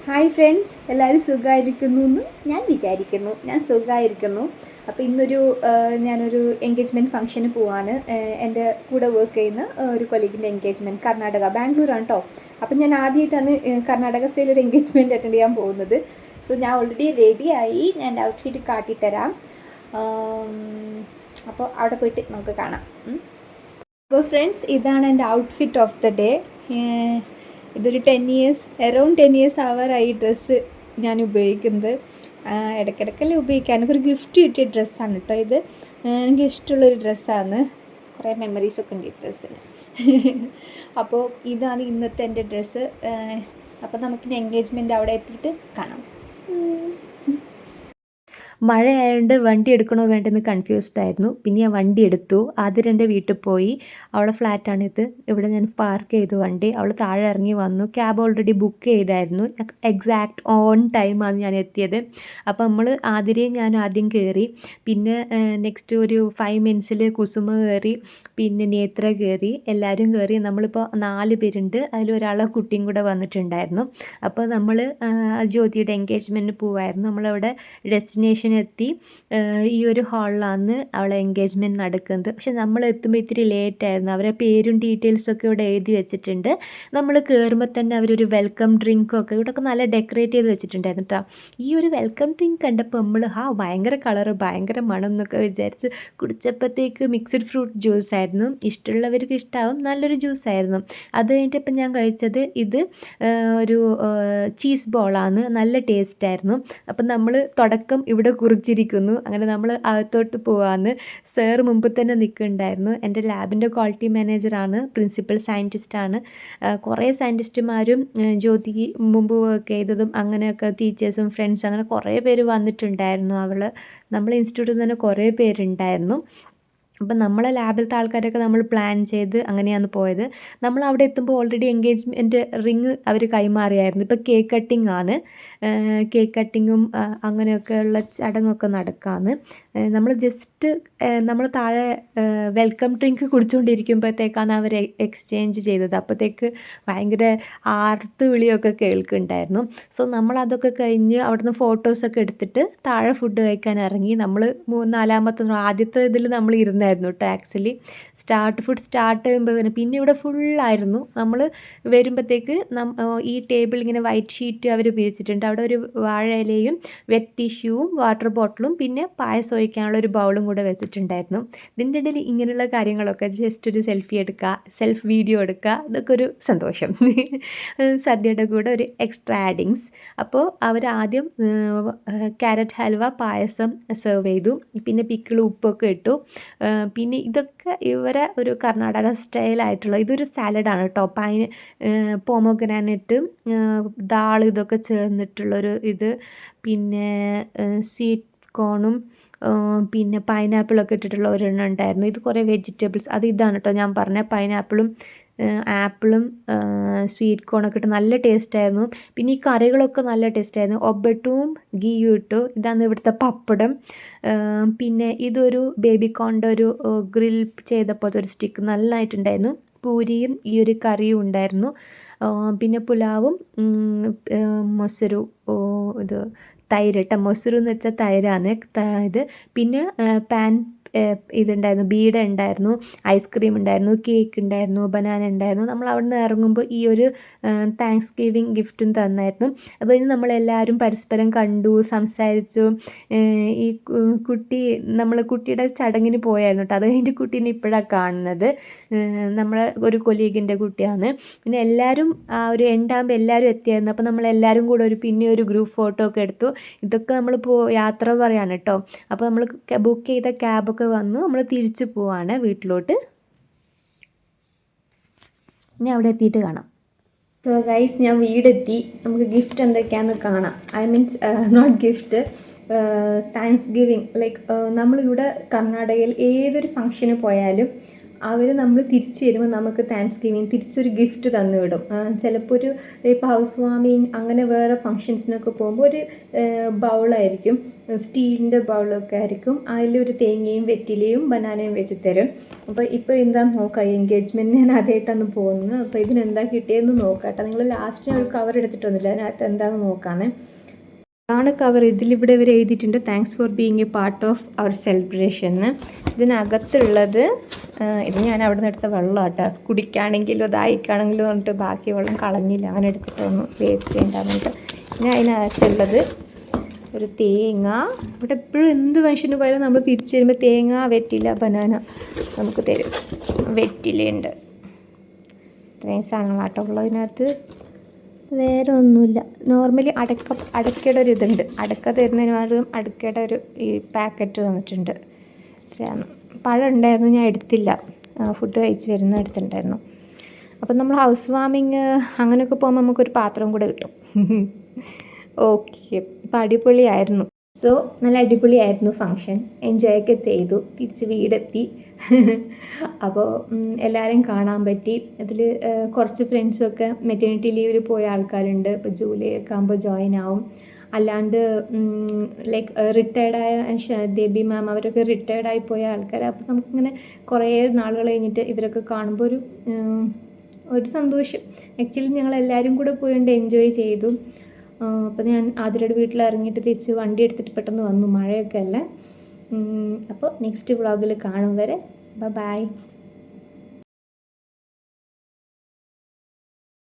Hi friends, എല്ലാവരും സുഖമായിരിക്കുന്നു എന്ന് ഞാൻ വിചാരിക്കുന്നു. ഞാൻ സുഖമായിരിക്കുന്നു. അപ്പോൾ ഇന്നൊരു ഞാനൊരു എൻഗേജ്മെൻറ്റ് ഫംഗ്ഷന് പോവാണ്. എൻ്റെ കൂടെ വർക്ക് ചെയ്യുന്ന ഒരു കൊളീഗിൻ്റെ എൻഗേജ്മെൻറ്റ് കർണാടക ബാംഗ്ലൂരാണ് കേട്ടോ. അപ്പം ഞാൻ ആദ്യമായിട്ടാണ് കർണാടക സ്റ്റൈൽ ഒരു എൻഗേജ്മെൻറ്റ് അറ്റൻഡ് ചെയ്യാൻ പോകുന്നത്. സോ ഞാൻ ഓൾറെഡി റെഡിയായി. ഞാൻ എൻ്റെ ഔട്ട്ഫിറ്റ് കാട്ടിത്തരാം. അപ്പോൾ അവിടെ പോയിട്ട് നമുക്ക് കാണാം. അപ്പോൾ ഫ്രണ്ട്സ്, ഇതാണ് എൻ്റെ ഔട്ട്ഫിറ്റ് ഓഫ് ദ ഡേ. ഇതൊരു അറൗണ്ട് 10 ഇയേഴ്സ് ആവാറായി ഡ്രസ്സ് ഞാൻ ഉപയോഗിക്കുന്നത്. ഇടയ്ക്കിടയ്ക്കല്ലേ ഉപയോഗിക്കുക. എനിക്കൊരു ഗിഫ്റ്റ് കിട്ടിയ ഡ്രസ്സാണ് കേട്ടോ ഇത്. എനിക്ക് ഇഷ്ടമുള്ളൊരു ഡ്രസ്സാണ്. കുറേ മെമ്മറീസൊക്കെ ഉണ്ട് ഈ ഡ്രസ്സിന്. അപ്പോൾ ഇതാണ് ഇന്നത്തെ എൻ്റെ ഡ്രസ്സ്. അപ്പോൾ നമുക്കിനി എൻഗേജ്മെൻറ്റ് അവിടെ എത്തിയിട്ട് കാണാം. മഴ ആയതുകൊണ്ട് വണ്ടി എടുക്കണോ വേണ്ടെന്ന് കൺഫ്യൂസ്ഡ് ആയിരുന്നു. പിന്നെ ഞാൻ വണ്ടി എടുത്തു. ആദ്യം എൻ്റെ വീട്ടിൽ പോയി. അവളെ ഫ്ലാറ്റാണിത്. ഇവിടെ ഞാൻ പാർക്ക് ചെയ്തു വണ്ടി. അവൾ താഴെ ഇറങ്ങി വന്നു. ക്യാബ് ഓൾറെഡി ബുക്ക് ചെയ്തായിരുന്നു. എക്സാക്റ്റ് ഓൺ ടൈമാണ് ഞാൻ എത്തിയത്. അപ്പോൾ നമ്മൾ ഞാൻ ആദ്യം കയറി. പിന്നെ നെക്സ്റ്റ് ഒരു 5 മിനിറ്റ്സിൽ കുസുമ കയറി. പിന്നെ നേത്ര കയറി. എല്ലാവരും കയറി. നമ്മളിപ്പോൾ 4 പേരുണ്ട്. അതിലൊരാളെ കുട്ടിയും കൂടെ വന്നിട്ടുണ്ടായിരുന്നു. അപ്പോൾ നമ്മൾ ജ്യോതിയുടെ എൻഗേജ്മെൻറ്റിന് പോവായിരുന്നു. നമ്മളവിടെ ഡെസ്റ്റിനേഷൻ എത്തി. ഈ ഒരു ഹാളിലാണ് അവളെ എൻഗേജ്മെൻറ്റ് നടക്കുന്നത്. പക്ഷെ നമ്മൾ എത്തുമ്പോൾ ഇത്തിരി ലേറ്റായിരുന്നു. അവരെ പേരും ഡീറ്റെയിൽസൊക്കെ ഇവിടെ എഴുതി വെച്ചിട്ടുണ്ട്. നമ്മൾ കയറുമ്പോൾ തന്നെ അവരൊരു വെൽക്കം ഡ്രിങ്കൊക്കെ ഇവിടെയൊക്കെ നല്ല ഡെക്കറേറ്റ് ചെയ്ത് വെച്ചിട്ടുണ്ടായിരുന്നു കേട്ടോ. ഈ ഒരു വെൽക്കം ഡ്രിങ്ക് കണ്ടപ്പോൾ നമ്മൾ ഭയങ്കര കളറ്, ഭയങ്കര മണം എന്നൊക്കെ വിചാരിച്ച് കുടിച്ചപ്പോഴത്തേക്ക് മിക്സഡ് ഫ്രൂട്ട് ജ്യൂസ് ആയിരുന്നു. ഇഷ്ടമുള്ളവർക്ക് ഇഷ്ടമാവും. നല്ലൊരു ജ്യൂസായിരുന്നു. അത് കഴിഞ്ഞിട്ടിപ്പം ഞാൻ കഴിച്ചത് ഇത് ഒരു ചീസ് ബോളാണ്. നല്ല ടേസ്റ്റായിരുന്നു. അപ്പം നമ്മൾ തുടക്കം ഇവിടെ കുറിച്ചിരിക്കുന്നു. അങ്ങനെ നമ്മൾ അകത്തോട്ട് പോകാമെന്ന്. സാർ മുമ്പ് തന്നെ നിൽക്കുന്നുണ്ടായിരുന്നു. എൻ്റെ ലാബിൻ്റെ ക്വാളിറ്റി മാനേജറാണ്, പ്രിൻസിപ്പൽ സയൻറ്റിസ്റ്റാണ്. കുറേ സയൻറ്റിസ്റ്റുമാരും ജ്യോതി മുമ്പ് വർക്ക് ചെയ്തതും അങ്ങനെയൊക്കെ ടീച്ചേഴ്സും ഫ്രണ്ട്സ് അങ്ങനെ കുറേ പേര് വന്നിട്ടുണ്ടായിരുന്നു. നമ്മളെ ഇൻസ്റ്റിറ്റ്യൂട്ടിൽ തന്നെ കുറേ പേരുണ്ടായിരുന്നു. അപ്പം നമ്മളെ ലാബിലത്തെ ആൾക്കാരൊക്കെ നമ്മൾ പ്ലാൻ ചെയ്ത് അങ്ങനെയാണ് പോയത്. നമ്മൾ അവിടെ എത്തുമ്പോൾ ഓൾറെഡി എൻഗേജ്മെൻറ്റ് റിങ് അവർ കൈമാറിയായിരുന്നു. ഇപ്പോൾ കേക്ക് കട്ടിംഗ് ആണ്. കേക്ക് കട്ടിങ്ങും അങ്ങനെയൊക്കെയുള്ള ചടങ്ങൊക്കെ നടക്കാമെന്ന്. നമ്മൾ ജസ്റ്റ് നമ്മൾ താഴെ വെൽക്കം ഡ്രിങ്ക് കുടിച്ചുകൊണ്ടിരിക്കുമ്പോഴത്തേക്കാണ് അവർ എക്സ്ചേഞ്ച് ചെയ്തത്. അപ്പോഴത്തേക്ക് ഭയങ്കര ആർത്ത് വിളിയൊക്കെ കേൾക്കുന്നുണ്ടായിരുന്നു. സോ നമ്മളതൊക്കെ കഴിഞ്ഞ് അവിടുന്ന് ഫോട്ടോസൊക്കെ എടുത്തിട്ട് താഴെ ഫുഡ് കഴിക്കാൻ ഇറങ്ങി. നമ്മൾ 4-ാമത്തെ ആദ്യത്തെ ഇതിൽ നമ്മൾ ഇരുന്നായിരുന്നു കേട്ടോ. ആക്ച്വലി ഫുഡ് സ്റ്റാർട്ട് ചെയ്യുമ്പോൾ തന്നെ പിന്നെ ഇവിടെ ഫുള്ളായിരുന്നു. നമ്മൾ വരുമ്പോഴത്തേക്ക് ഈ ടേബിൾ ഇങ്ങനെ വൈറ്റ് ഷീറ്റ് അവർ ഉപയോഗിച്ചിട്ടുണ്ട്. അവിടെ ഒരു വാഴയിലയും വെറ്റ് ടിഷ്യൂവും വാട്ടർ ബോട്ടിലും പിന്നെ പായസം ഒഴിക്കാനുള്ള ഒരു ബൗളും കൂടെ വെച്ചിട്ടുണ്ടായിരുന്നു. ഇതിൻ്റെ ഇടയിൽ ഇങ്ങനെയുള്ള കാര്യങ്ങളൊക്കെ ജസ്റ്റ് ഒരു സെൽഫ് വീഡിയോ എടുക്കുക, ഇതൊക്കെ ഒരു സന്തോഷം. സദ്യയുടെ കൂടെ ഒരു എക്സ്ട്രാ ആഡിങ്സ്. അപ്പോൾ അവരാദ്യം ക്യാരറ്റ് ഹൽവ പായസം സെർവ് ചെയ്തു. പിന്നെ പിക്കിളും ഉപ്പൊക്കെ ഇട്ടു. പിന്നെ ഇതൊക്കെ ഇവരെ ഒരു കർണാടക സ്റ്റൈലായിട്ടുള്ള ഇതൊരു സാലഡാണ് കേട്ടോ. പോമോഗ്രാനൈറ്റ്, ദാൾ ഇതൊക്കെ ചേർന്നിട്ടുള്ളൊരു ഇത്. പിന്നെ സ്വീറ്റ് കോണും പിന്നെ പൈനാപ്പിളൊക്കെ ഇട്ടിട്ടുള്ള ഒരെണ്ണം ഉണ്ടായിരുന്നു. ഇത് കുറേ വെജിറ്റബിൾസ് ഇതാണ് കേട്ടോ ഞാൻ പറഞ്ഞ പൈനാപ്പിളും ആപ്പിളും സ്വീറ്റ് കോണൊക്കെ ഇട്ട് നല്ല ടേസ്റ്റായിരുന്നു. പിന്നെ ഈ കറികളൊക്കെ നല്ല ടേസ്റ്റായിരുന്നു. ഒബട്ടും ഗീയും ഇട്ടു. ഇതാണ് ഇവിടുത്തെ പപ്പടം. പിന്നെ ഇതൊരു ബേബിക്കോണിൻ്റെ ഒരു ഗ്രിൽ ചെയ്തപ്പോഴത്തെ ഒരു സ്റ്റിക്ക് നല്ലതായിട്ടുണ്ടായിരുന്നു. പൂരിയും ഈ ഒരു കറിയും ഉണ്ടായിരുന്നു. പിന്നെ പുലാവും മൊസരു ഇത് തൈര് കേട്ടോ. മൊസരു എന്ന് വെച്ചാൽ തൈരാണ് ഇത്. പിന്നെ ഇതുണ്ടായിരുന്നു, ബീഡ ഉണ്ടായിരുന്നു, ഐസ്ക്രീം ഉണ്ടായിരുന്നു, കേക്ക് ഉണ്ടായിരുന്നു, ബനാന ഉണ്ടായിരുന്നു. നമ്മൾ അവിടെ നിന്ന് ഇറങ്ങുമ്പോൾ ഈ ഒരു താങ്ക്സ് ഗിവിങ് ഗിഫ്റ്റും തന്നായിരുന്നു. അത് കഴിഞ്ഞ് നമ്മളെല്ലാവരും പരസ്പരം കണ്ടു, സംസാരിച്ചു. ഈ കുട്ടിയുടെ ചടങ്ങിന് പോയായിരുന്നു കേട്ടോ. അത് കഴിഞ്ഞിട്ട് കുട്ടീനെ ഇപ്പോഴാണ് കാണുന്നത്. നമ്മളെ ഒരു കൊലീഗിൻ്റെ കുട്ടിയാണ്. പിന്നെ എല്ലാവരും ഒരു എൻഡാകുമ്പോൾ എല്ലാവരും എത്തിയായിരുന്നു. അപ്പോൾ നമ്മളെല്ലാവരും കൂടെ പിന്നെ ഒരു ഗ്രൂപ്പ് ഫോട്ടോ ഒക്കെ എടുത്തു. ഇതൊക്കെ നമ്മളിപ്പോൾ യാത്ര പറയാണ് കേട്ടോ. അപ്പോൾ നമ്മൾ ബുക്ക് ചെയ്ത ക്യാബൊക്കെ വന്നു. നമ്മൾ തിരിച്ചു പോവാണ് വീട്ടിലോട്ട്. ഇനി അവിടെ എത്തിയിട്ട് കാണാം. സോ ഗൈസ്, ഞാൻ വീടെത്തി. നമുക്ക് ഗിഫ്റ്റ് എന്തൊക്കെയാണെന്ന് കാണാം. Note gift, Thanksgiving. Like നമ്മളിവിടെ കർണാടകയിൽ ഏതൊരു ഫംഗ്ഷന് പോയാലും അവർ നമ്മൾ തിരിച്ച് വരുമ്പോൾ നമുക്ക് താങ്ക്സ് ഗിവിങ് തിരിച്ചൊരു ഗിഫ്റ്റ് തന്നു വിടും. ചിലപ്പോൾ ഇപ്പോൾ ഹൗസ് വാമിങ് അങ്ങനെ വേറെ ഫങ്ഷൻസിനൊക്കെ പോകുമ്പോൾ ഒരു ബൗളായിരിക്കും, സ്റ്റീലിൻ്റെ ബൗളൊക്കെ ആയിരിക്കും, അതിലൊരു തേങ്ങയും വെറ്റിലയും ബനാനയും വെച്ച് തരും. അപ്പോൾ ഇപ്പോൾ എന്താണെന്ന് നോക്കാം, എൻഗേജ്മെൻറ്റ് ഞാൻ ആദ്യമായിട്ടാണ് പോകുന്നത്. അപ്പോൾ ഇതിനെന്താ കിട്ടിയതെന്ന് നോക്കാം കേട്ടോ. നിങ്ങൾ ലാസ്റ്റ് ഞാൻ ഒരു കവർ എടുത്തിട്ട് വന്നില്ല, അതിനകത്ത് എന്താണെന്ന് നോക്കാമേ. ഇതാണ് കവർ. ഇതിലിവിടെ ഇവർ എഴുതിയിട്ടുണ്ട് thanks for being a part of our celebration എന്ന്. ഇതിനകത്തുള്ളത് ഇത് ഞാൻ അവിടെ നിന്ന് എടുത്ത വെള്ളം കേട്ടോ, കുടിക്കുകയാണെങ്കിലും ദാഹിക്കുകയാണെങ്കിലും പറഞ്ഞിട്ട് ബാക്കി വെള്ളം കളഞ്ഞില്ല, അങ്ങനെ എടുത്തിട്ടൊന്നും വേസ്റ്റ് ചെയ്യണ്ടെന്നിട്ട്. പിന്നെ അതിനകത്തുള്ളത് ഒരു തേങ്ങ. ഇവിടെ എപ്പോഴും എന്ത് ഫംഗ്ഷന് പോയാലും നമ്മൾ തിരിച്ചു വരുമ്പോൾ തേങ്ങ, വെറ്റില, ബനാന നമുക്ക് തരും. വെറ്റിലയുണ്ട്. ഇത്രയും സാധനങ്ങളാട്ടോ ഉള്ളതിനകത്ത്, വേറെ ഒന്നുമില്ല. നോർമലി അടക്കയുടെ ഒരു ഇതുണ്ട്, അടക്ക തരുന്നതിന് പകരം അടക്കയുടെ ഒരു ഈ പാക്കറ്റ് തന്നിട്ടുണ്ട്. ഇത്രയാണ്. പഴം ഉണ്ടായിരുന്നു, ഞാൻ എടുത്തില്ല, ഫുഡ് കഴിച്ച് വരുന്ന എടുത്തിട്ടുണ്ടായിരുന്നു. അപ്പം നമ്മൾ ഹൗസ് വാമിങ് അങ്ങനെയൊക്കെ പോകുമ്പോൾ നമുക്കൊരു പാത്രം കൂടെ കിട്ടും. ഓക്കെ, ഇപ്പം അടിപൊളിയായിരുന്നു. സോ നല്ല അടിപൊളിയായിരുന്നു ഫങ്ഷൻ, എൻജോയ് ഒക്കെ ചെയ്തു, തിരിച്ച് വീടെത്തി. അപ്പോൾ എല്ലാവരെയും കാണാൻ പറ്റി. അതിൽ കുറച്ച് ഫ്രണ്ട്സൊക്കെ മെറ്റേണിറ്റി ലീവിൽ പോയ ആൾക്കാരുണ്ട്, ഇപ്പോൾ ജൂലൈ ഒക്കെ ആകുമ്പോൾ ജോയിൻ ആവും. അല്ലാണ്ട് ലൈക്ക് റിട്ടയർഡായ ദേബി മാം അവരൊക്കെ റിട്ടയർഡായി പോയ ആൾക്കാർ. അപ്പോൾ നമുക്കിങ്ങനെ കുറേ നാളുകൾ കഴിഞ്ഞിട്ട് ഇവരൊക്കെ കാണുമ്പോൾ ഒരു സന്തോഷം. ആക്ച്വലി ഞങ്ങളെല്ലാവരും കൂടെ പോയിട്ട് എൻജോയ് ചെയ്തു. അപ്പോൾ ഞാൻ ആതിരയുടെ വീട്ടിൽ ഇറങ്ങിയിട്ട് തിരിച്ച് വണ്ടി എടുത്തിട്ട് പെട്ടെന്ന് വന്നു, മഴയൊക്കെ അല്ലേ. അപ്പോൾ നെക്സ്റ്റ് വ്ളോഗിൽ കാണും വരെ ബൈ.